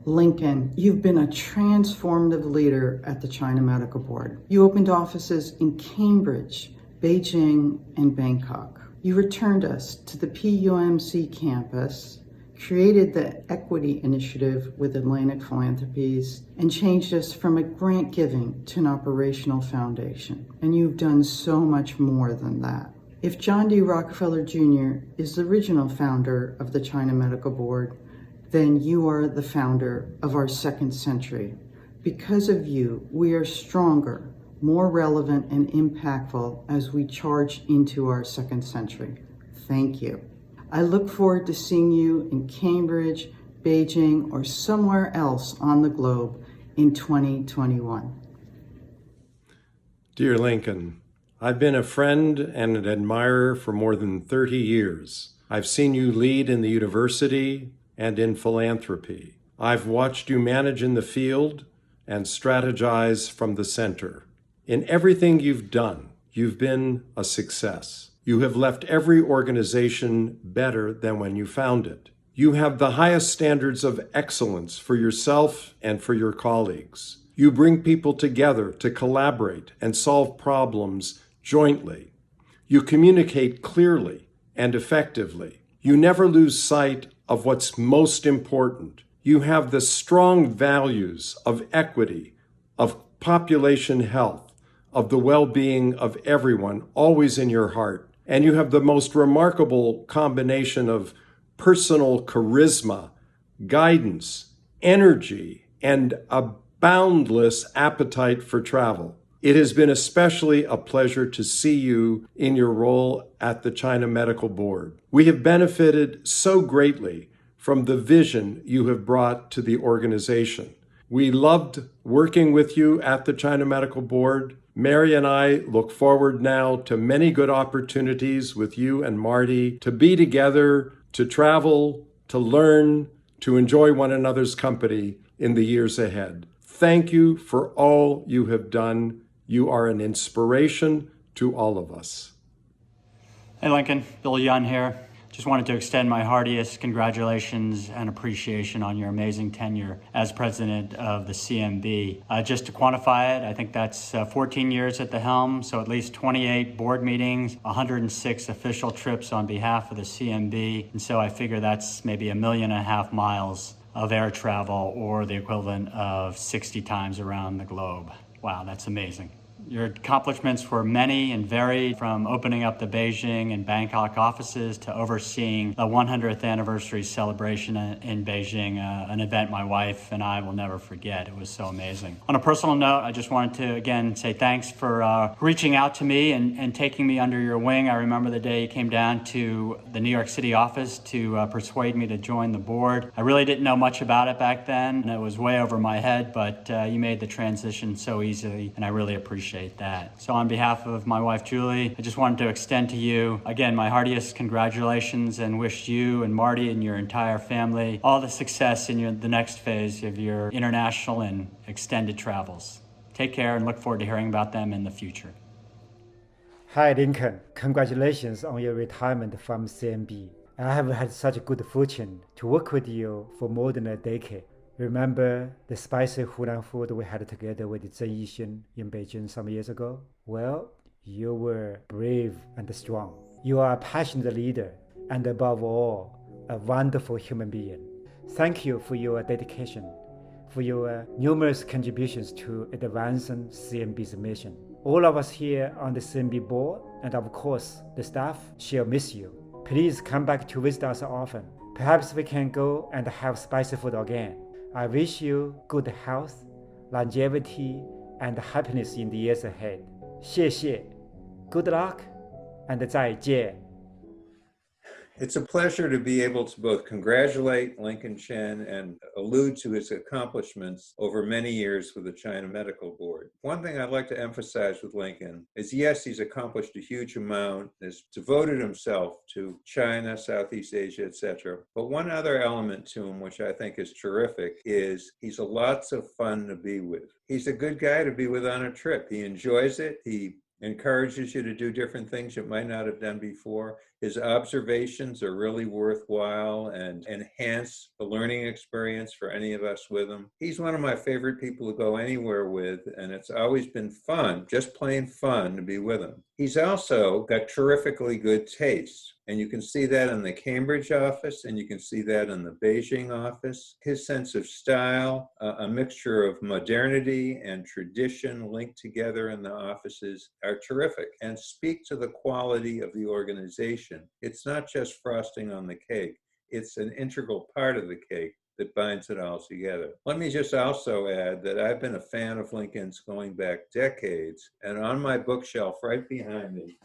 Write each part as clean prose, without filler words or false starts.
Lincoln, you've been a transformative leader at the China Medical Board. You opened offices in Cambridge, Beijing, and Bangkok. You returned us to the PUMC campus, created the Equity Initiative with Atlantic Philanthropies, and changed us from a grant giving to an operational foundation. And you've done so much more than that. If John D. Rockefeller Jr. is the original founder of the China Medical Board, then you are the founder of our second century. Because of you, we are stronger, more relevant, and impactful as we charge into our second century. Thank you. I look forward to seeing you in Cambridge, Beijing, or somewhere else on the globe in 2021. Dear Lincoln, I've been a friend and an admirer for more than 30 years. I've seen you lead in the university and in philanthropy. I've watched you manage in the field and strategize from the center. In everything you've done, you've been a success. You have left every organization better than when you found it. You have the highest standards of excellence for yourself and for your colleagues. You bring people together to collaborate and solve problems jointly. You communicate clearly and effectively. You never lose sight of what's most important. You have the strong values of equity, of population health, of the well-being of everyone always in your heart. And you have the most remarkable combination of personal charisma, guidance, energy, and a boundless appetite for travel. It has been especially a pleasure to see you in your role at the China Medical Board. We have benefited so greatly from the vision you have brought to the organization. We loved working with you at the China Medical Board. Mary and I look forward now to many good opportunities with you and Marty to be together, to travel, to learn, to enjoy one another's company in the years ahead. Thank you for all you have done. You are an inspiration to all of us. Hey Lincoln, Bill Yun here. Just wanted to extend my heartiest congratulations and appreciation on your amazing tenure as president of the CMB. Just to quantify it, I think that's 14 years at the helm, so at least 28 board meetings, 106 official trips on behalf of the CMB, and so I figure that's maybe 1.5 million miles of air travel, or the equivalent of 60 times around the globe. Wow, that's amazing. Your accomplishments were many and varied, from opening up the Beijing and Bangkok offices to overseeing the 100th anniversary celebration in Beijing, an event my wife and I will never forget. It was so amazing. On a personal note, I just wanted to again say thanks for reaching out to me and taking me under your wing. I remember the day you came down to the New York City office to persuade me to join the board. I really didn't know much about it back then, and it was way over my head, but you made the transition so easily, and I really appreciate that. So on behalf of my wife, Julie, I just wanted to extend to you, again, my heartiest congratulations and wish you and Marty and your entire family all the success in the next phase of your international and extended travels. Take care and look forward to hearing about them in the future. Hi, Lincoln. Congratulations on your retirement from CMB. I have had such good fortune to work with you for more than a decade. Remember the spicy Hunan food we had together with Zheng Yixun in Beijing some years ago? Well, you were brave and strong. You are a passionate leader and above all, a wonderful human being. Thank you for your dedication, for your numerous contributions to advancing CMB's mission. All of us here on the CMB board, and of course the staff, shall miss you. Please come back to visit us often. Perhaps we can go and have spicy food again. I wish you good health, longevity, and happiness in the years ahead. 谢谢, good luck, and 再见. It's a pleasure to be able to both congratulate Lincoln Chen and allude to his accomplishments over many years with the China Medical Board. One thing I'd like to emphasize with Lincoln is, yes, he's accomplished a huge amount, has devoted himself to China, Southeast Asia, etc. But one other element to him, which I think is terrific, is he's a lots of fun to be with. He's a good guy to be with on a trip. He enjoys it. He encourages you to do different things you might not have done before. His observations are really worthwhile and enhance the learning experience for any of us with him. He's one of my favorite people to go anywhere with, and it's always been fun, just plain fun, to be with him. He's also got terrifically good taste. And you can see that in the Cambridge office, and you can see that in the Beijing office. His sense of style, a mixture of modernity and tradition linked together in the offices, are terrific and speak to the quality of the organization. It's not just frosting on the cake. It's an integral part of the cake that binds it all together. Let me just also add that I've been a fan of Lincoln's going back decades, and on my bookshelf right behind me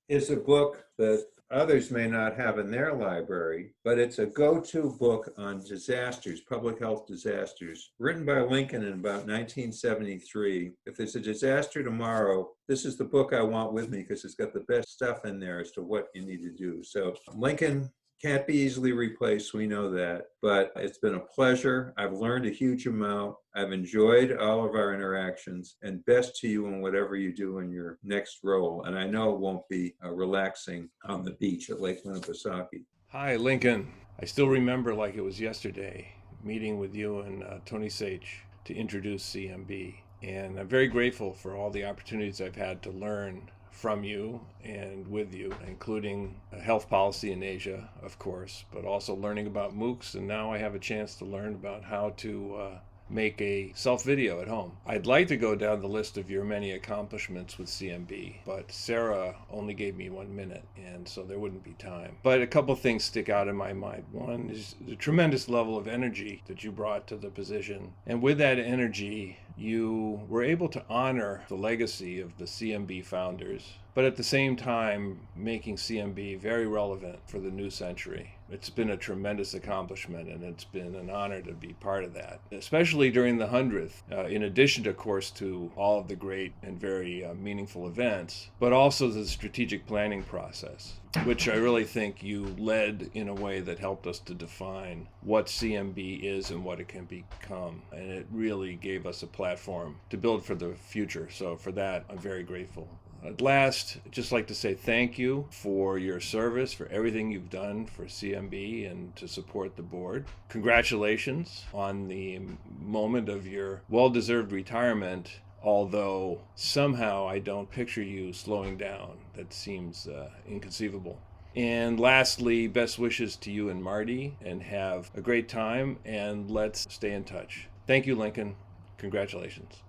is a book that others may not have in their library, but it's a go-to book on disasters, public health disasters, written by Lincoln in about 1973. If there's a disaster tomorrow, this is the book I want with me because it's got the best stuff in there as to what you need to do. So Lincoln can't be easily replaced, we know that, but it's been a pleasure. I've learned a huge amount. I've enjoyed all of our interactions, and best to you in whatever you do in your next role. And I know it won't be relaxing on the beach at Lake Winnipesaukee. Hi, Lincoln. I still remember like it was yesterday, meeting with you and Tony Sage to introduce CMB. And I'm very grateful for all the opportunities I've had to learn from you and with you, including health policy in Asia, of course, but also learning about MOOCs. And now I have a chance to learn about how to make a self-video at home. I'd like to go down the list of your many accomplishments with CMB, but Sarah only gave me 1 minute, and so there wouldn't be time. But a couple things stick out in my mind. One is the tremendous level of energy that you brought to the position. And with that energy, you were able to honor the legacy of the CMB founders, but at the same time making CMB very relevant for the new century. It's been a tremendous accomplishment, and it's been an honor to be part of that, especially during the 100th, in addition, of course, to all of the great and very meaningful events, but also the strategic planning process, which I really think you led in a way that helped us to define what CMB is and what it can become. And it really gave us a platform to build for the future. So for that, I'm very grateful. At last, I'd just like to say thank you for your service, for everything you've done for CMB and to support the board. Congratulations on the moment of your well-deserved retirement, although somehow I don't picture you slowing down. That seems inconceivable. And lastly, best wishes to you and Marty, and have a great time, and let's stay in touch. Thank you, Lincoln. Congratulations.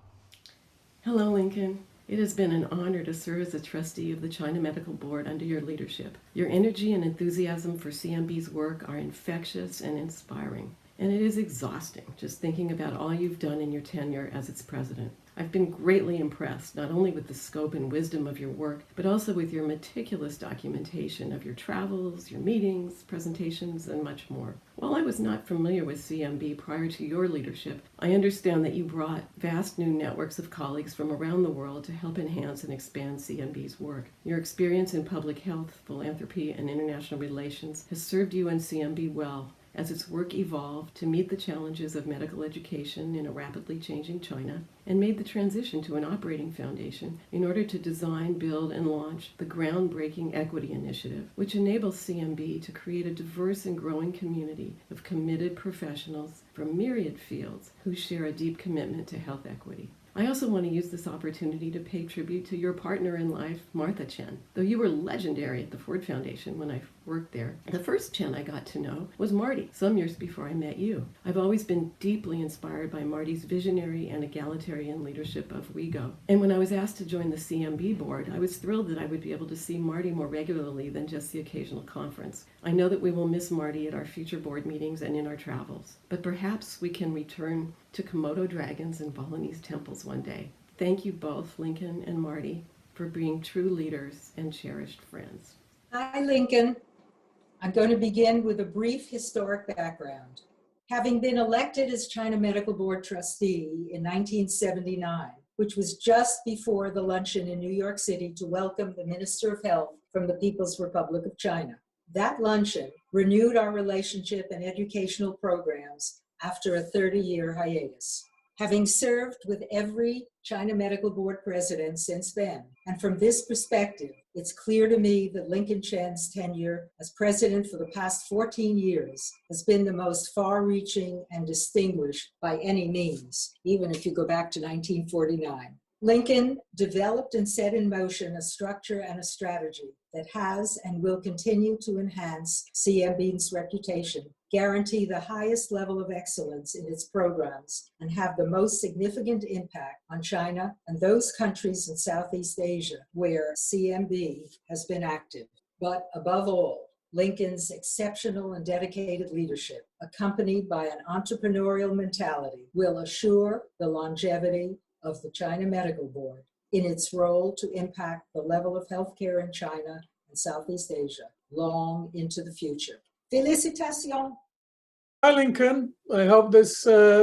Hello, Lincoln. It has been an honor to serve as a trustee of the China Medical Board under your leadership. Your energy and enthusiasm for CMB's work are infectious and inspiring, and it is exhausting just thinking about all you've done in your tenure as its president. I've been greatly impressed not only with the scope and wisdom of your work, but also with your meticulous documentation of your travels, your meetings, presentations, and much more. While I was not familiar with CMB prior to your leadership, I understand that you brought vast new networks of colleagues from around the world to help enhance and expand CMB's work. Your experience in public health, philanthropy, and international relations has served you and CMB well as its work evolved to meet the challenges of medical education in a rapidly changing China, and made the transition to an operating foundation in order to design, build, and launch the groundbreaking Equity Initiative, which enables CMB to create a diverse and growing community of committed professionals from myriad fields who share a deep commitment to health equity. I also want to use this opportunity to pay tribute to your partner in life, Martha Chen. Though you were legendary at the Ford Foundation when I worked there, the first Chen I got to know was Marty, some years before I met you. I've always been deeply inspired by Marty's visionary and egalitarian leadership of WeGo. And when I was asked to join the CMB board, I was thrilled that I would be able to see Marty more regularly than just the occasional conference. I know that we will miss Marty at our future board meetings and in our travels, but perhaps we can return to Komodo dragons and Balinese temples one day. Thank you both, Lincoln and Marty, for being true leaders and cherished friends. Hi, Lincoln. I'm going to begin with a brief historic background. Having been elected as China Medical Board trustee in 1979, which was just before the luncheon in New York City to welcome the Minister of Health from the People's Republic of China. That luncheon renewed our relationship and educational programs after a 30-year hiatus. having served with every China Medical Board president since then. And from this perspective, it's clear to me that Lincoln Chen's tenure as president for the past 14 years has been the most far-reaching and distinguished by any means, even if you go back to 1949. Lincoln developed and set in motion a structure and a strategy that has and will continue to enhance CMB's reputation, guarantee the highest level of excellence in its programs, and have the most significant impact on China and those countries in Southeast Asia where CMB has been active. But above all, Lincoln's exceptional and dedicated leadership, accompanied by an entrepreneurial mentality, will assure the longevity of the China Medical Board in its role to impact the level of healthcare in China and Southeast Asia long into the future. Félicitations. Hi, Lincoln. I hope this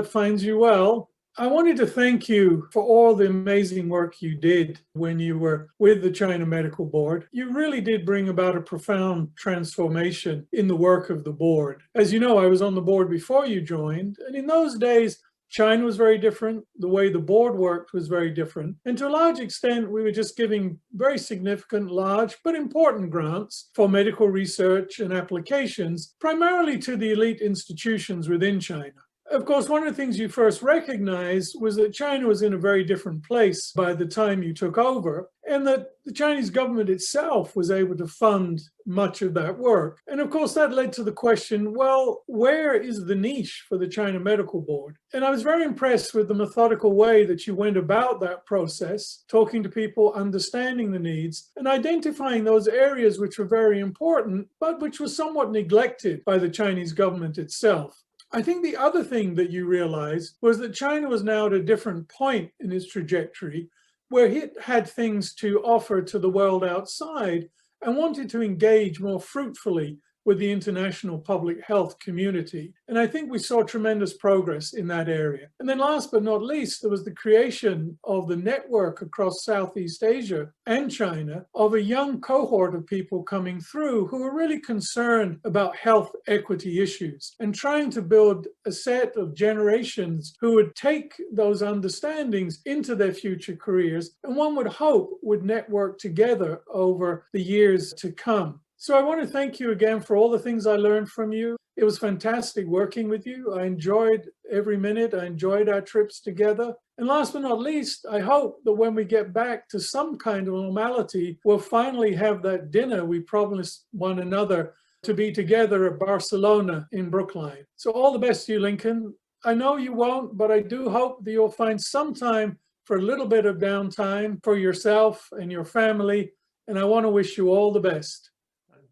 finds you well. I wanted to thank you for all the amazing work you did when you were with the China Medical Board. You really did bring about a profound transformation in the work of the board. As you know, I was on the board before you joined, and in those days, China was very different. The way the board worked was very different. And to a large extent, we were just giving very significant, large, but important grants for medical research and applications, primarily to the elite institutions within China. Of course, one of the things you first recognized was that China was in a very different place by the time you took over, and that the Chinese government itself was able to fund much of that work. And of course, that led to the question, well, where is the niche for the China Medical Board? And I was very impressed with the methodical way that you went about that process, talking to people, understanding the needs, and identifying those areas which were very important, but which were somewhat neglected by the Chinese government itself. I think the other thing that you realized was that China was now at a different point in its trajectory where it had things to offer to the world outside and wanted to engage more fruitfully with the international public health community. And I think we saw tremendous progress in that area. And then last but not least, there was the creation of the network across Southeast Asia and China of a young cohort of people coming through who were really concerned about health equity issues and trying to build a set of generations who would take those understandings into their future careers, and one would hope would network together over the years to come. So I want to thank you again for all the things I learned from you. It was fantastic working with you. I enjoyed every minute. I enjoyed our trips together. And last but not least, I hope that when we get back to some kind of normality, we'll finally have that dinner we promised one another to be together at Barcelona in Brookline. So all the best to you, Lincoln. I know you won't, but I do hope that you'll find some time for a little bit of downtime for yourself and your family. And I want to wish you all the best.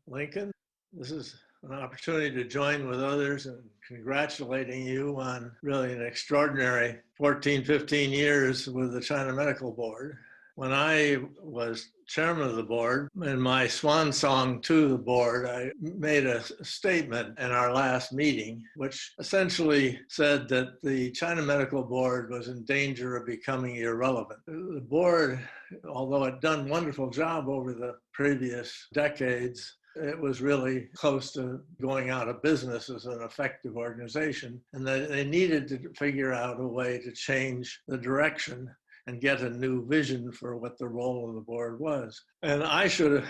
Lincoln, this is an opportunity to join with others in congratulating you on really an extraordinary 14, 15 years with the China Medical Board. When I was chairman of the board, in my swan song to the board, I made a statement in our last meeting, which essentially said that the China Medical Board was in danger of becoming irrelevant. The board, although it done a wonderful job over the previous decades, it was really close to going out of business as an effective organization, and they needed to figure out a way to change the direction and get a new vision for what the role of the board was. And I should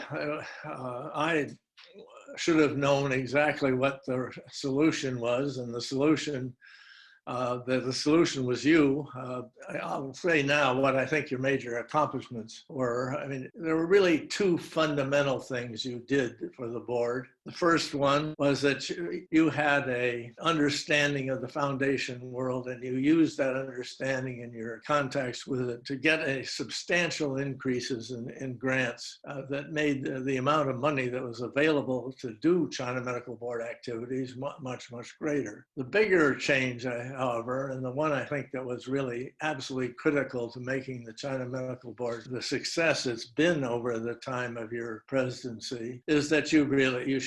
have known exactly what the solution was, and the solution was you. I'll say now what I think your major accomplishments were. I mean, there were really two fundamental things you did for the board. The first one was that you had an understanding of the foundation world, and you used that understanding in your contacts with it to get a substantial increases in grants that made the amount of money that was available to do China Medical Board activities much, much greater. The bigger change, however, and the one I think that was really absolutely critical to making the China Medical Board the success it's been over the time of your presidency, is that you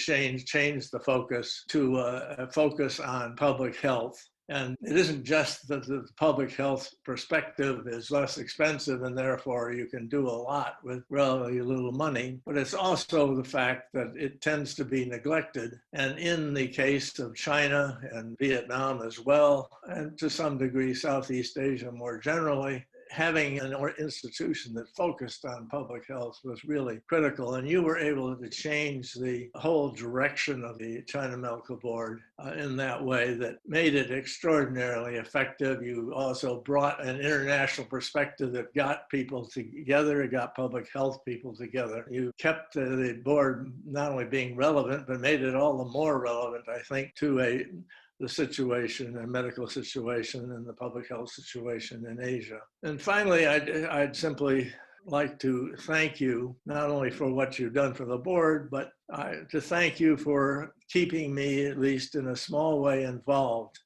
changed the focus to focus on public health And it isn't just that the public health perspective is less expensive and therefore you can do a lot with relatively little money, but it's also the fact that it tends to be neglected. And in the case of China and Vietnam as well, and to some degree Southeast Asia more generally, having an institution that focused on public health was really critical. And you were able to change the whole direction of the China Medical Board in that way that made it extraordinarily effective. You also brought an international perspective that got people together, it got public health people together. You kept the board not only being relevant, but made it all the more relevant, I think, to the situation, the medical situation and the public health situation in Asia. And finally, I'd simply like to thank you, not only for what you've done for the board, but to thank you for keeping me, at least in a small way, involved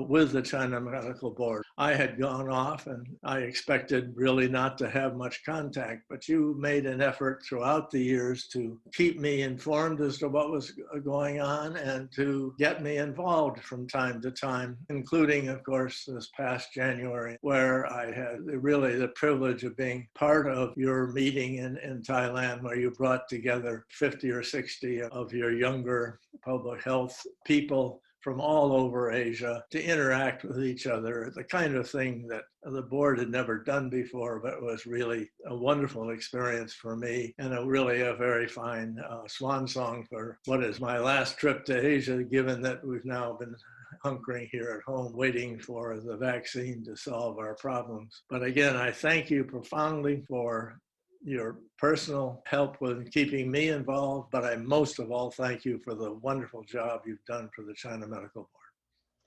with the China Medical Board. I had gone off and I expected really not to have much contact, but you made an effort throughout the years to keep me informed as to what was going on and to get me involved from time to time, including, of course, this past January, where I had really the privilege of being part of your meeting in Thailand, where you brought together 50 or 60 of your younger public health people from all over Asia to interact with each other, the kind of thing that the board had never done before, but was really a wonderful experience for me and really a very fine swan song for what is my last trip to Asia, given that we've now been hunkering here at home, waiting for the vaccine to solve our problems. But again, I thank you profoundly for your personal help with keeping me involved, but I most of all thank you for the wonderful job you've done for the China Medical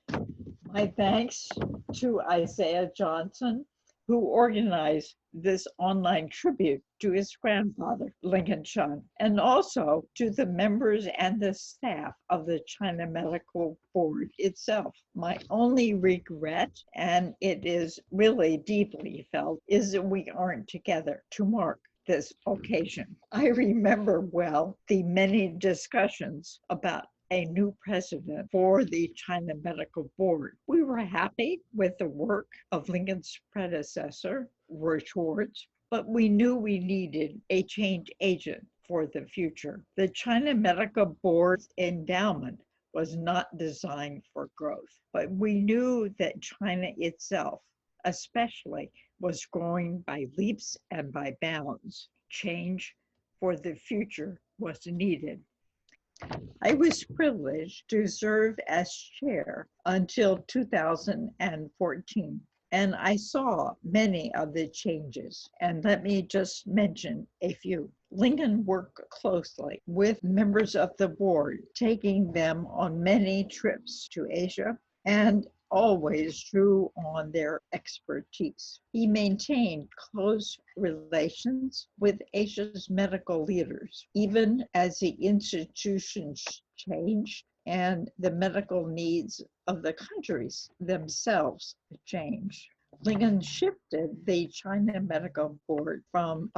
Board. My thanks to Isaiah Johnson, who organized this online tribute to his grandfather, Lincoln Chen, and also to the members and the staff of the China Medical Board itself. My only regret, and it is really deeply felt, is that we aren't together to mark this occasion. I remember well the many discussions about a new president for the China Medical Board. We were happy with the work of Lincoln's predecessor, Roy Schwartz, but we knew we needed a change agent for the future. The China Medical Board's endowment was not designed for growth, but we knew that China itself, especially, was growing by leaps and by bounds. Change for the future was needed. I was privileged to serve as chair until 2014, and I saw many of the changes. And let me just mention a few. Lincoln worked closely with members of the board, taking them on many trips to Asia and always drew on their expertise. He maintained close relations with Asia's medical leaders, even as the institutions changed and the medical needs of the countries themselves changed. Lincoln shifted the China Medical Board from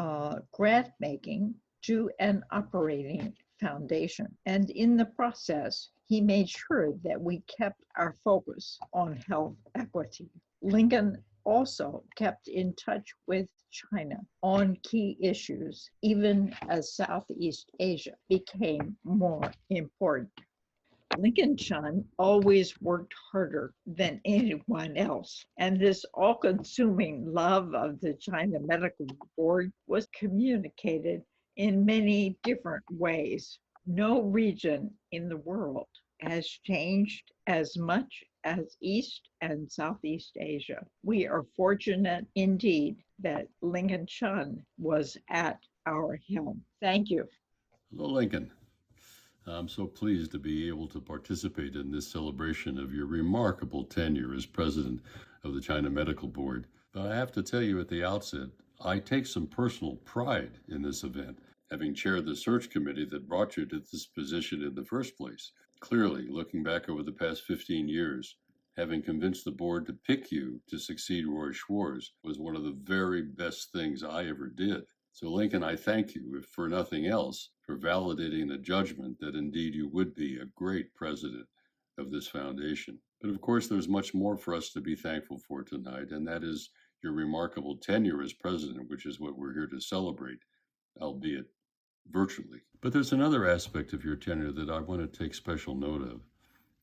grant making to an operating foundation. And in the process, he made sure that we kept our focus on health equity. Lincoln also kept in touch with China on key issues, even as Southeast Asia became more important. Lincoln Chen always worked harder than anyone else, and this all-consuming love of the China Medical Board was communicated in many different ways. No region in the world has changed as much as East and Southeast Asia. We are fortunate indeed that Lincoln Chen was at our helm. Thank you. Hello, Lincoln. I'm so pleased to be able to participate in this celebration of your remarkable tenure as president of the China Medical Board. But I have to tell you at the outset, I take some personal pride in this event, having chaired the search committee that brought you to this position in the first place. Clearly, looking back over the past 15 years, having convinced the board to pick you to succeed Roy Schwartz was one of the very best things I ever did. So, Lincoln, I thank you, if for nothing else, for validating the judgment that indeed you would be a great president of this foundation. But of course, there's much more for us to be thankful for tonight, and that is your remarkable tenure as president, which is what we're here to celebrate, albeit virtually. But there's another aspect of your tenure that I want to take special note of,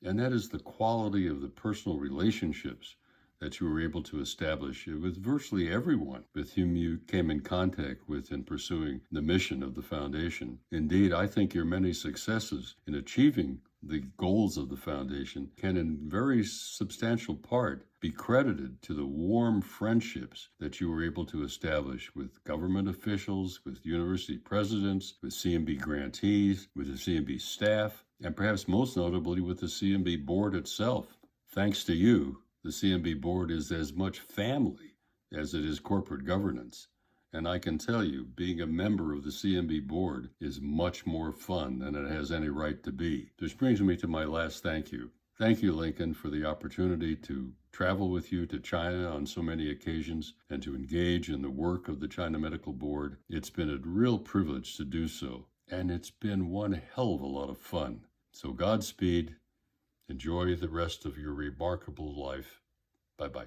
and that is the quality of the personal relationships that you were able to establish with virtually everyone with whom you came in contact with in pursuing the mission of the foundation. Indeed, I think your many successes in achieving the goals of the foundation can in very substantial part be credited to the warm friendships that you were able to establish with government officials, with university presidents, with CMB grantees, with the CMB staff, and perhaps most notably with the CMB board itself. Thanks to you, the CMB board is as much family as it is corporate governance. And I can tell you, being a member of the CMB board is much more fun than it has any right to be. Which brings me to my last thank you. Thank you, Lincoln, for the opportunity to travel with you to China on so many occasions and to engage in the work of the China Medical Board. It's been a real privilege to do so, and it's been one hell of a lot of fun. So Godspeed. Enjoy the rest of your remarkable life. Bye-bye.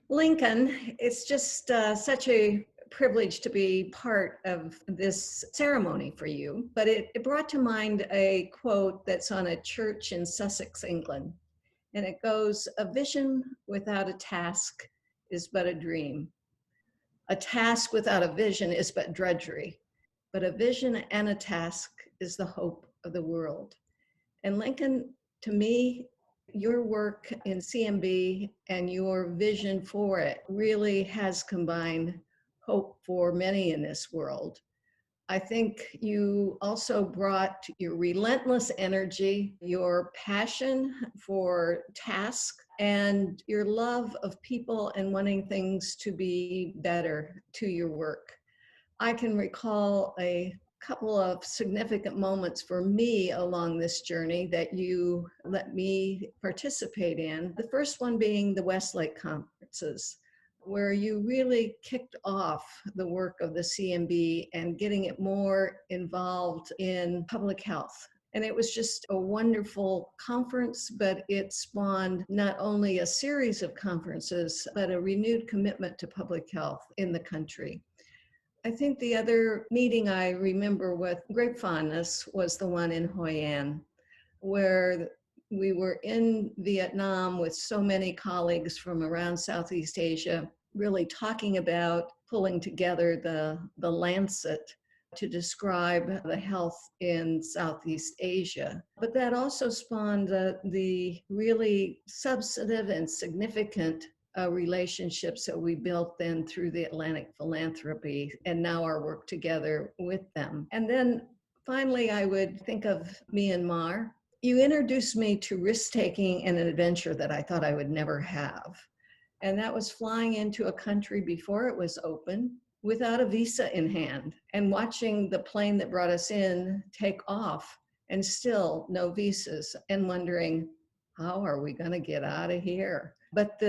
Lincoln, it's just such a privilege to be part of this ceremony for you, but it brought to mind a quote that's on a church in Sussex, England, and it goes, "A vision without a task is but a dream. A task without a vision is but drudgery, but a vision and a task is the hope of the world." And Lincoln, to me, your work in CMB and your vision for it really has combined hope for many in this world. I think you also brought your relentless energy, your passion for task, and your love of people and wanting things to be better to your work. I can recall a couple of significant moments for me along this journey that you let me participate in. The first one being the Westlake conferences, where you really kicked off the work of the CMB and getting it more involved in public health. And it was just a wonderful conference, but it spawned not only a series of conferences, but a renewed commitment to public health in the country. I think the other meeting I remember with great fondness was the one in Hoi An, where we were in Vietnam with so many colleagues from around Southeast Asia, really talking about pulling together the Lancet to describe the health in Southeast Asia. But that also spawned the really substantive and significant relationships that we built then through the Atlantic Philanthropy and now our work together with them. And then finally, I would think of Myanmar. You introduced me to risk-taking and an adventure that I thought I would never have. And that was flying into a country before it was open without a visa in hand and watching the plane that brought us in take off and still no visas and wondering, how are we going to get out of here? But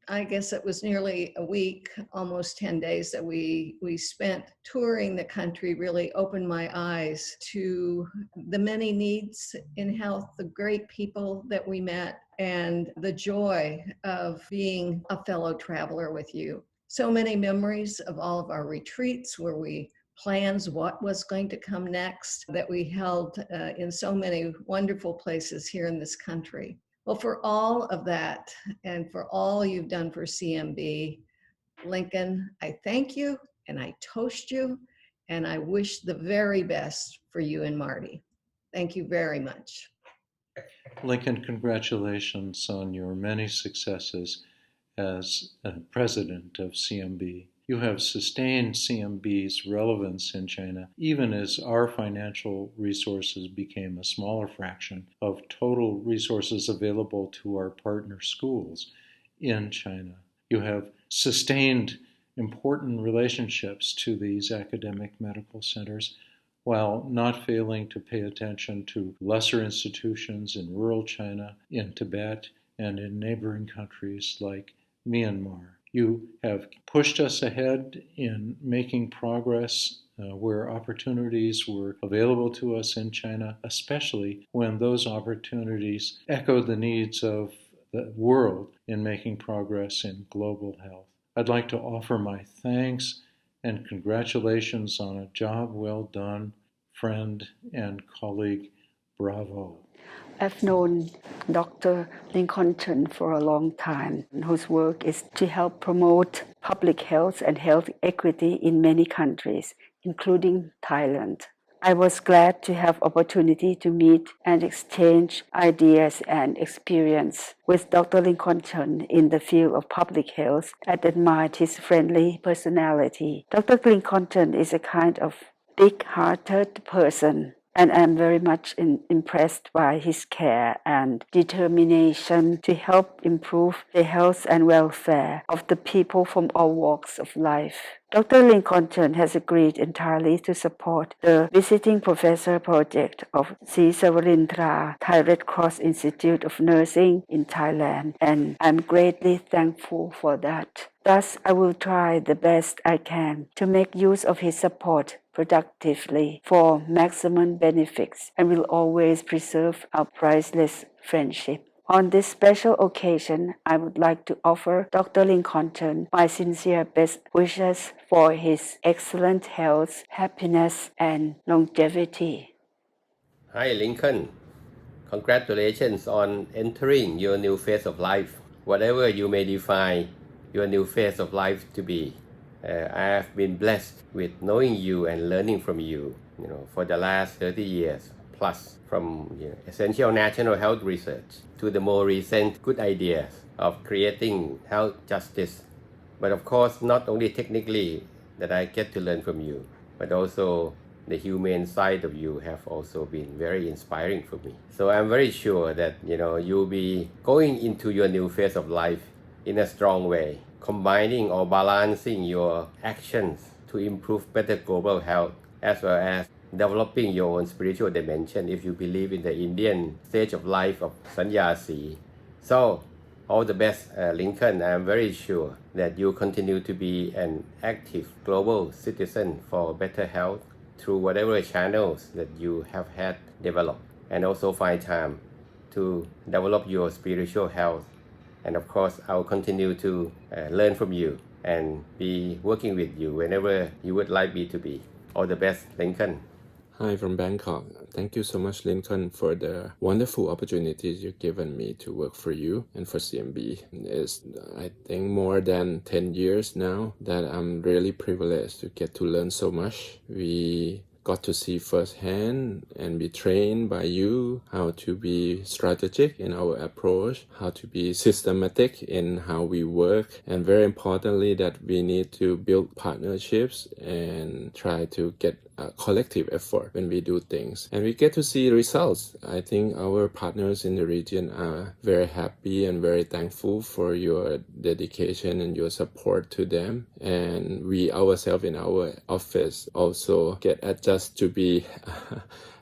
I guess it was nearly a week, almost 10 days that we spent touring the country really opened my eyes to the many needs in health, the great people that we met, and the joy of being a fellow traveler with you. So many memories of all of our retreats where we planned what was going to come next that we held in so many wonderful places here in this country. Well, for all of that and for all you've done for CMB, Lincoln, I thank you and I toast you and I wish the very best for you and Marty. Thank you very much. Lincoln, congratulations on your many successes as president of CMB. You have sustained CMB's relevance in China, even as our financial resources became a smaller fraction of total resources available to our partner schools in China. You have sustained important relationships to these academic medical centers while not failing to pay attention to lesser institutions in rural China, in Tibet, and in neighboring countries like Myanmar. You have pushed us ahead in making progress where opportunities were available to us in China, especially when those opportunities echoed the needs of the world in making progress in global health. I'd like to offer my thanks and congratulations on a job well done, friend and colleague. Bravo. I've known Dr. Lincoln Chen for a long time, whose work is to help promote public health and health equity in many countries, including Thailand. I was glad to have opportunity to meet and exchange ideas and experience with Dr. Lincoln Chen in the field of public health and admired his friendly personality. Dr. Lincoln Chen is a kind of big-hearted person, and I'm very much impressed by his care and determination to help improve the health and welfare of the people from all walks of life. Dr. Lincoln Chen has agreed entirely to support the Visiting Professor Project of Sri Savarindra Thai Red Cross Institute of Nursing in Thailand, and I'm greatly thankful for that. Thus, I will try the best I can to make use of his support productively for maximum benefits and will always preserve our priceless friendship. On this special occasion, I would like to offer Dr. Lincoln Chen my sincere best wishes for his excellent health, happiness, and longevity. Hi, Lincoln. Congratulations on entering your new phase of life. Whatever you may define your new phase of life to be, I have been blessed with knowing you and learning from you, for the last 30 years plus, from essential national health research to the more recent good ideas of creating health justice. But of course, not only technically that I get to learn from you, but also the humane side of you have also been very inspiring for me. So I'm very sure that you'll be going into your new phase of life in a strong way, combining or balancing your actions to improve better global health, as well as developing your own spiritual dimension if you believe in the Indian stage of life of Sannyasi. So all the best, Lincoln. I'm very sure that you continue to be an active global citizen for better health through whatever channels that you have had developed, and also find time to develop your spiritual health. And of course, I'll continue to learn from you and be working with you whenever you would like me to be. All the best, Lincoln. Hi from Bangkok. Thank you so much, Lincoln, for the wonderful opportunities you've given me to work for you and for CMB. It's, I think, more than 10 years now that I'm really privileged to get to learn so much. We got to see firsthand and be trained by you how to be strategic in our approach, how to be systematic in how we work, and very importantly that we need to build partnerships and try to get a collective effort when we do things. And we get to see results. I think our partners in the region are very happy and very thankful for your dedication and your support to them. And we ourselves in our office also get adjusted to be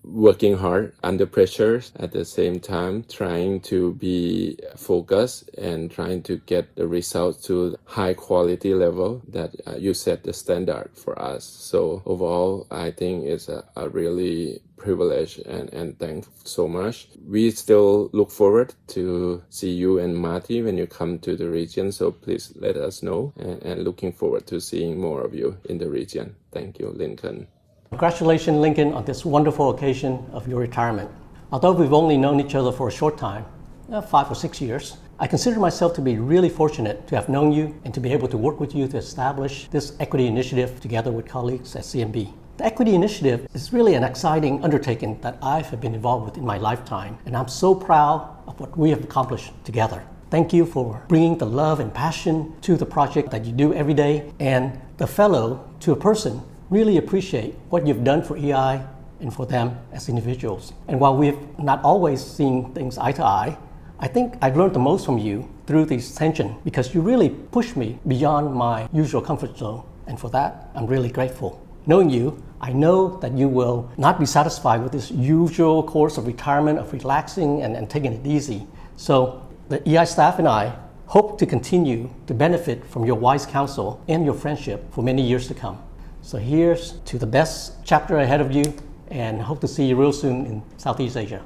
working hard under pressure, at the same time trying to be focused and trying to get the results to high quality level that you set the standard for us. So overall, I think it's a really privilege and thanks so much. We still look forward to see you and Marty when you come to the region, so please let us know, and looking forward to seeing more of you in the region. Thank you, Lincoln. Congratulations, Lincoln, on this wonderful occasion of your retirement. Although we've only known each other for a short time, 5 or 6 years, I consider myself to be really fortunate to have known you and to be able to work with you to establish this equity initiative together with colleagues at CMB. The equity initiative is really an exciting undertaking that I have been involved with in my lifetime, and I'm so proud of what we have accomplished together. Thank you for bringing the love and passion to the project that you do every day, and the fellow to a person. Really appreciate what you've done for EI and for them as individuals. And while we've not always seen things eye to eye, I think I've learned the most from you through this tension, because you really pushed me beyond my usual comfort zone. And for that, I'm really grateful. Knowing you, I know that you will not be satisfied with this usual course of retirement, of relaxing and taking it easy. So the EI staff and I hope to continue to benefit from your wise counsel and your friendship for many years to come. So here's to the best chapter ahead of you, and hope to see you real soon in Southeast Asia.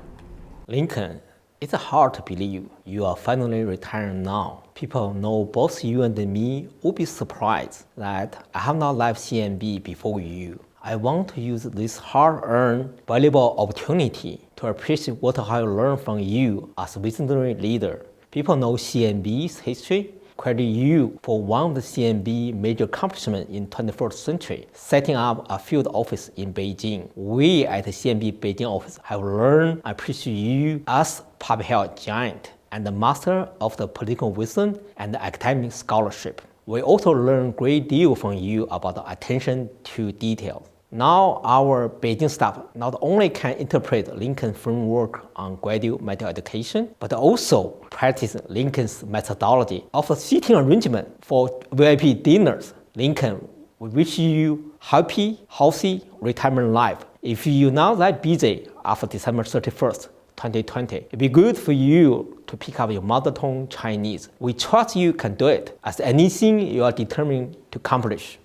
Lincoln, it's hard to believe you are finally retiring now. People know both you and me will be surprised that I have not left CMB before you. I want to use this hard-earned, valuable opportunity to appreciate what I learned from you as a visionary leader. People know CMB's history, credit you for one of the CMB major accomplishments in 21st century, setting up a field office in Beijing. We at the CMB Beijing office have learned and appreciate you as public health giant and the master of the political wisdom and the academic scholarship. We also learn a great deal from you about the attention to detail. Now our Beijing staff not only can interpret Lincoln's framework on graduate medical education, but also practice Lincoln's methodology of a seating arrangement for VIP dinners. Lincoln, we wish you happy, healthy retirement life. If you're not that busy after December 31st, 2020, it'd be good for you to pick up your mother tongue Chinese. We trust you can do it as anything you are determined to accomplish.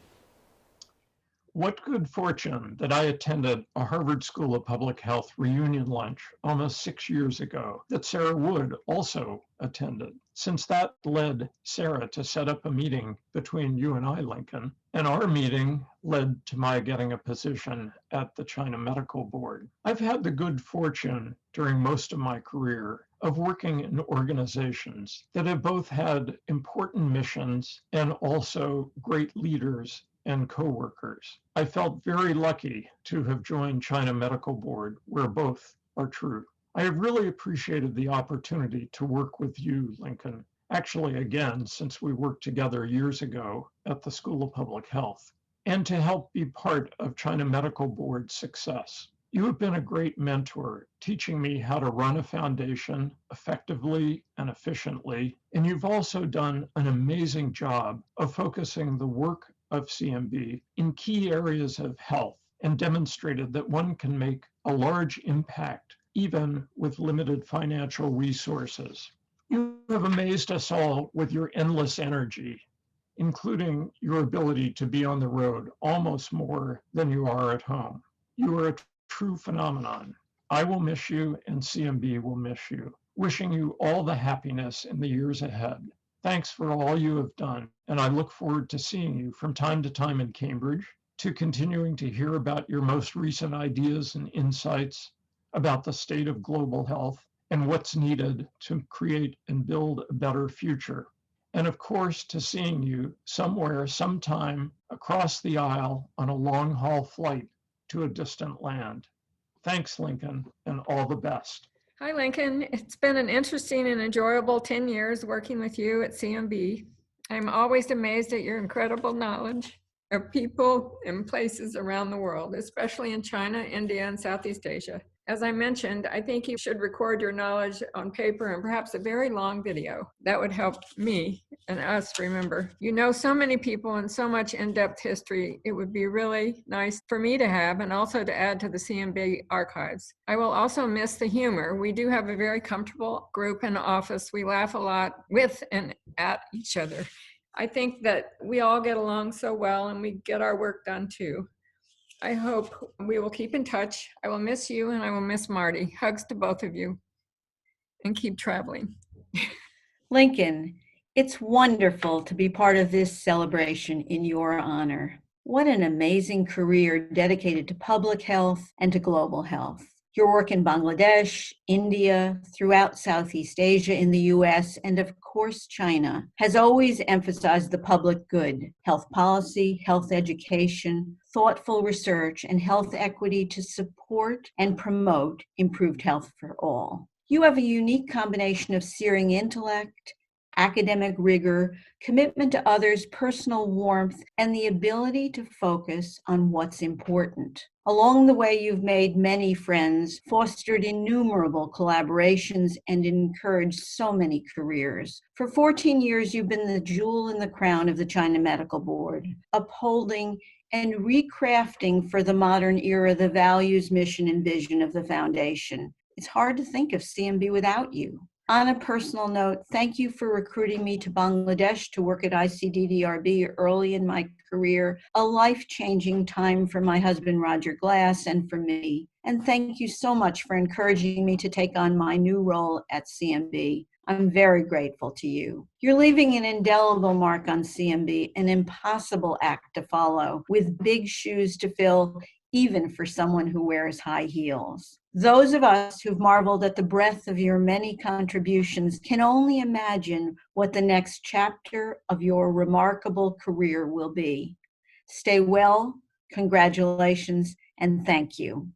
What good fortune that I attended a Harvard School of Public Health reunion lunch almost 6 years ago that Sarah Wood also attended. Since that led Sarah to set up a meeting between you and I, Lincoln, and our meeting led to my getting a position at the China Medical Board. I've had the good fortune during most of my career of working in organizations that have both had important missions and also great leaders and co-workers. I felt very lucky to have joined China Medical Board, where both are true. I have really appreciated the opportunity to work with you, Lincoln, actually again, since we worked together years ago at the School of Public Health, and to help be part of China Medical Board's success. You have been a great mentor, teaching me how to run a foundation effectively and efficiently, and you've also done an amazing job of focusing the work of CMB in key areas of health and demonstrated that one can make a large impact even with limited financial resources. You have amazed us all with your endless energy, including your ability to be on the road almost more than you are at home. You are a true phenomenon. I will miss you and CMB will miss you. Wishing you all the happiness in the years ahead. Thanks for all you have done, and I look forward to seeing you from time to time in Cambridge, to continuing to hear about your most recent ideas and insights about the state of global health and what's needed to create and build a better future. And of course, to seeing you somewhere, sometime across the aisle on a long-haul flight to a distant land. Thanks, Lincoln, and all the best. Hi, Lincoln. It's been an interesting and enjoyable 10 years working with you at CMB. I'm always amazed at your incredible knowledge of people and places around the world, especially in China, India, and Southeast Asia. As I mentioned, I think you should record your knowledge on paper and perhaps a very long video. That would help me and us remember. You know so many people and so much in-depth history. It would be really nice for me to have and also to add to the CMB archives. I will also miss the humor. We do have a very comfortable group in the office. We laugh a lot with and at each other. I think that we all get along so well and we get our work done too. I hope we will keep in touch. I will miss you and I will miss Marty. Hugs to both of you and keep traveling. Lincoln, it's wonderful to be part of this celebration in your honor. What an amazing career dedicated to public health and to global health. Your work in Bangladesh, India, throughout Southeast Asia, in the US, and of course China, has always emphasized the public good, health policy, health education, thoughtful research, and health equity to support and promote improved health for all. You have a unique combination of searing intellect, academic rigor, commitment to others, personal warmth, and the ability to focus on what's important. Along the way, you've made many friends, fostered innumerable collaborations, and encouraged so many careers. For 14 years, you've been the jewel in the crown of the China Medical Board, upholding and recrafting for the modern era the values, mission, and vision of the foundation. It's hard to think of CMB without you. On a personal note, thank you for recruiting me to Bangladesh to work at ICDDRB early in my career, a life-changing time for my husband, Roger Glass, and for me. And thank you so much for encouraging me to take on my new role at CMB. I'm very grateful to you. You're leaving an indelible mark on CMB, an impossible act to follow, with big shoes to fill, even for someone who wears high heels. Those of us who've marveled at the breadth of your many contributions can only imagine what the next chapter of your remarkable career will be. Stay well, congratulations, and thank you.